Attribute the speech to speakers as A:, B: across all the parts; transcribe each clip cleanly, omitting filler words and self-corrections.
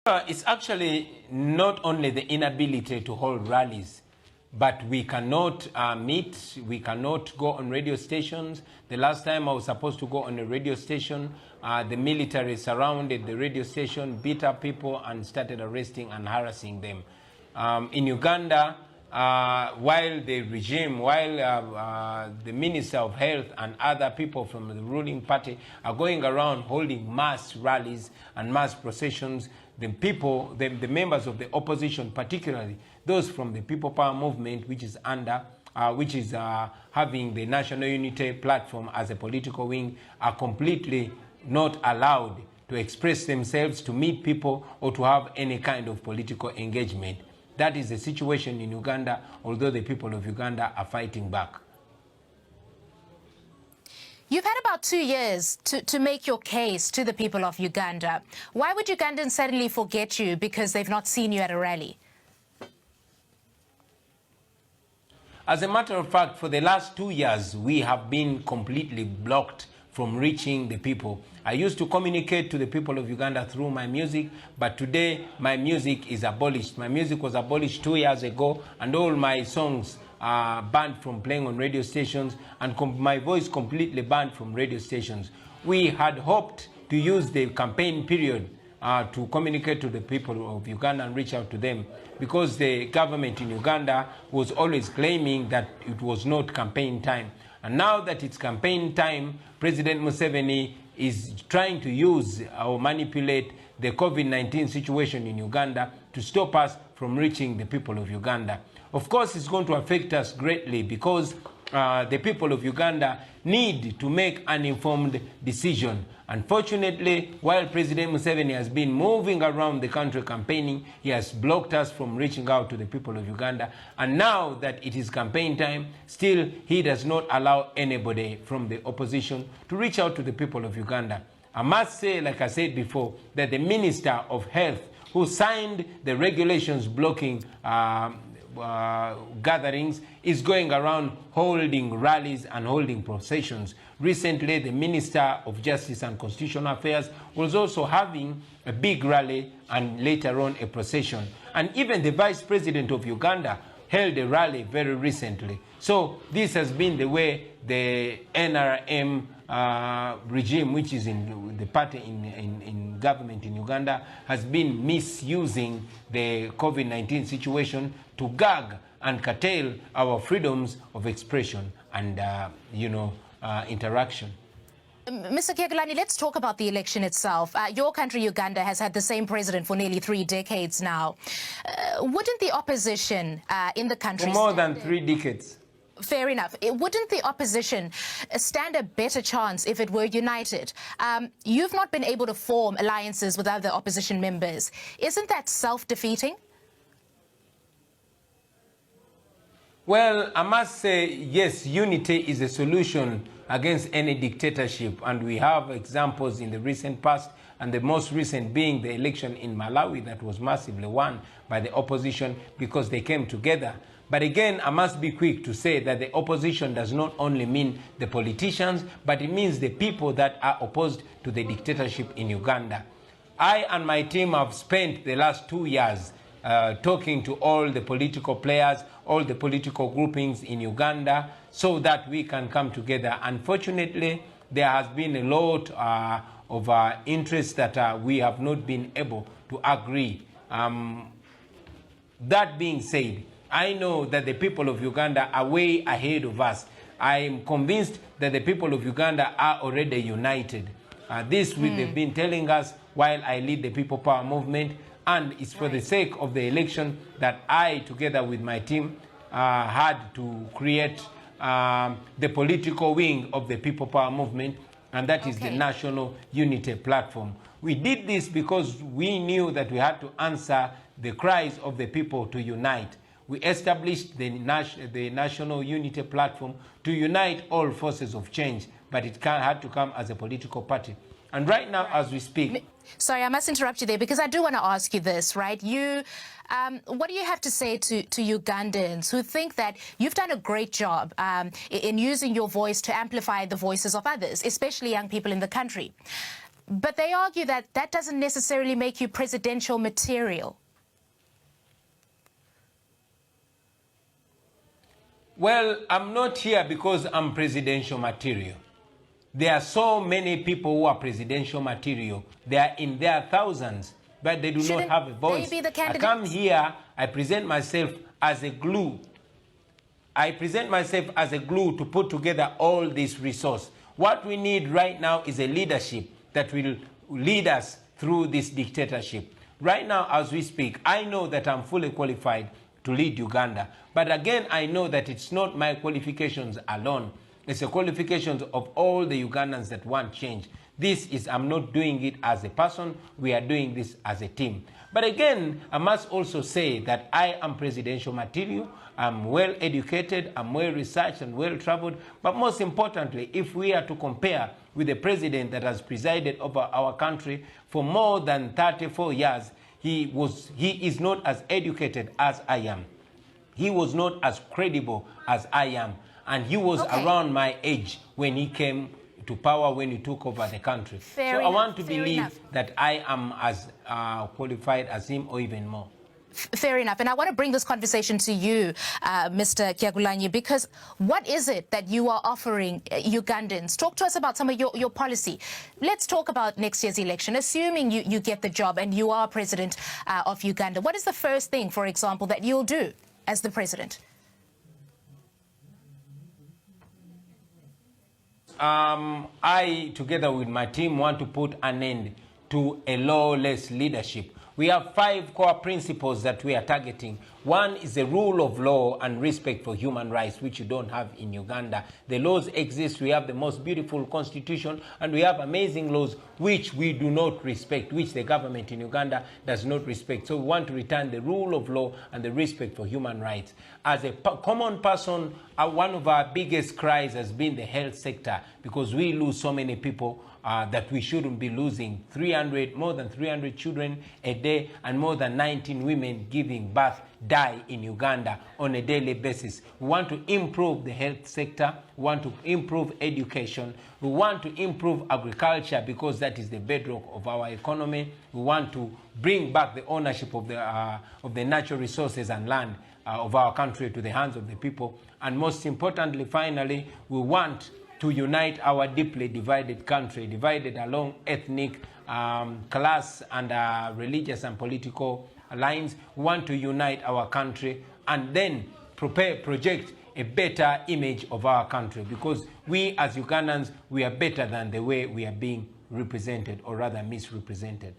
A: It's actually not only the inability to hold rallies, but we cannot meet, we cannot go on radio stations. The last time I was supposed to go on a radio station, the military surrounded the radio station, beat up people and started arresting and harassing them. In Uganda, while the regime, the Minister of Health and other people from the ruling party are going around holding mass rallies and mass processions, the people, the members of the opposition, particularly those from the People Power Movement, which is having the National Unity Platform as a political wing, are completely not allowed to express themselves, to meet people, or to have any kind of political engagement. That is the situation in Uganda, although the people of Uganda are fighting back.
B: You've had about 2 years to make your case to the people of Uganda. Why would Ugandans suddenly forget you because they've not seen you at a rally?
A: As a matter of fact, for the last 2 years, we have been completely blocked from reaching the people. I used to communicate to the people of Uganda through my music, but today my music is abolished. My music was abolished 2 years ago, and all my songs are banned from playing on radio stations, and my voice completely banned from radio stations. We had hoped to use the campaign period to communicate to the people of Uganda and reach out to them, because the government in Uganda was always claiming that it was not campaign time. And now that it's campaign time, President Museveni is trying to use or manipulate the COVID-19 situation in Uganda to stop us from reaching the people of Uganda. Of course, it's going to affect us greatly, because the people of Uganda need to make an informed decision. Unfortunately, while President Museveni has been moving around the country campaigning, he has blocked us from reaching out to the people of Uganda. And now that it is campaign time, still he does not allow anybody from the opposition to reach out to the people of Uganda. I must say, like I said before, that the Minister of Health, who signed the regulations blocking gatherings, is going around holding rallies and holding processions. Recently, the Minister of Justice and Constitutional Affairs was also having a big rally and later on a procession. And even the Vice President of Uganda held a rally very recently. So this has been the way the NRM regime, which is in the party in government in Uganda, has been misusing the COVID-19 situation to gag and curtail our freedoms of expression and interaction.
B: Mr. Kyagulanyi, let's talk about the election itself. Your country, Uganda, has had the same president for nearly 3 decades now. Wouldn't the opposition in the country...
A: For more than 3 decades.
B: Fair enough. Wouldn't the opposition stand a better chance if it were united? You've not been able to form alliances with other opposition members. Isn't that self-defeating?
A: Well, I must say, yes, unity is a solution against any dictatorship, and we have examples in the recent past, and the most recent being the election in Malawi that was massively won by the opposition because they came together. But again, I must be quick to say that the opposition does not only mean the politicians, but it means the people that are opposed to the dictatorship in Uganda. I and my team have spent the last 2 years talking to all the political players, all the political groupings in Uganda, so that we can come together. Unfortunately, there has been a lot of interest that we have not been able to agree. That being said, I know that the people of Uganda are way ahead of us. I am convinced that the people of Uganda are already united. This they've been telling us while I lead the People Power Movement, and it's for the sake of the election that I, together with my team, had to create the political wing of the People Power Movement, and that is the National Unity Platform. We did this because we knew that we had to answer the cries of the people to unite. We established the National Unity Platform to unite all forces of change, but it had to come as a political party. And right now, as we speak...
B: Sorry, I must interrupt you there, because I do want to ask you this, right? What do you have to say to Ugandans who think that you've done a great job in using your voice to amplify the voices of others, especially young people in the country? But they argue that that doesn't necessarily make you presidential material.
A: Well, I'm not here because I'm presidential material. There are so many people who are presidential material. They are in their thousands, but they do not have a voice.
B: They be the candidates?
A: I come here, I present myself as a glue. I present myself as a glue to put together all this resource. What we need right now is a leadership that will lead us through this dictatorship. Right now, as we speak, I know that I'm fully qualified to lead Uganda. But again, I know that it's not my qualifications alone. It's the qualifications of all the Ugandans that want change. I'm not doing it as a person, we are doing this as a team. But again, I must also say that I am presidential material. I'm well educated, I'm well researched and well traveled. But most importantly, if we are to compare with the president that has presided over our country for more than 34 years, he is not as educated as I am. He was not as credible as I am. And he was around my age when he came to power, when he took over the country. I want to believe that I am as qualified as him or even more.
B: Fair enough. And I want to bring this conversation to you, Mr. Kyagulanyi, because what is it that you are offering Ugandans? Talk to us about some of your policy. Let's talk about next year's election. Assuming you get the job and you are president of Uganda, what is the first thing, for example, that you'll do as the president?
A: I, together with my team, want to put an end to a lawless leadership. We have 5 core principles that we are targeting. One is the rule of law and respect for human rights, which you don't have in Uganda. The laws exist. We have the most beautiful constitution, and we have amazing laws which we do not respect, which the government in Uganda does not respect. So we want to return the rule of law and the respect for human rights. As a common person, one of our biggest cries has been the health sector, because we lose so many people that we shouldn't be losing. More than 300 children a day and more than 19 women giving birth die in Uganda on a daily basis. We want to improve the health sector. We want to improve education. We want to improve agriculture, because that is the bedrock of our economy. We want to bring back the ownership of the natural resources and land of our country to the hands of the people. And most importantly, finally, we want to unite our deeply divided country, divided along ethnic, class, and religious and political lines. We want to unite our country and then project a better image of our country, because we as Ugandans, we are better than the way we are being represented, or rather misrepresented.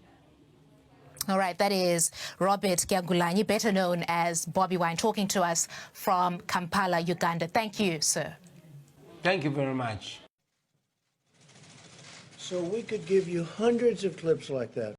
B: All right, that is Robert Kyagulanyi, better known as BobiWine, talking to us from Kampala, Uganda. Thank you, sir.
A: Thank you very much.
C: So we could give you hundreds of clips like that.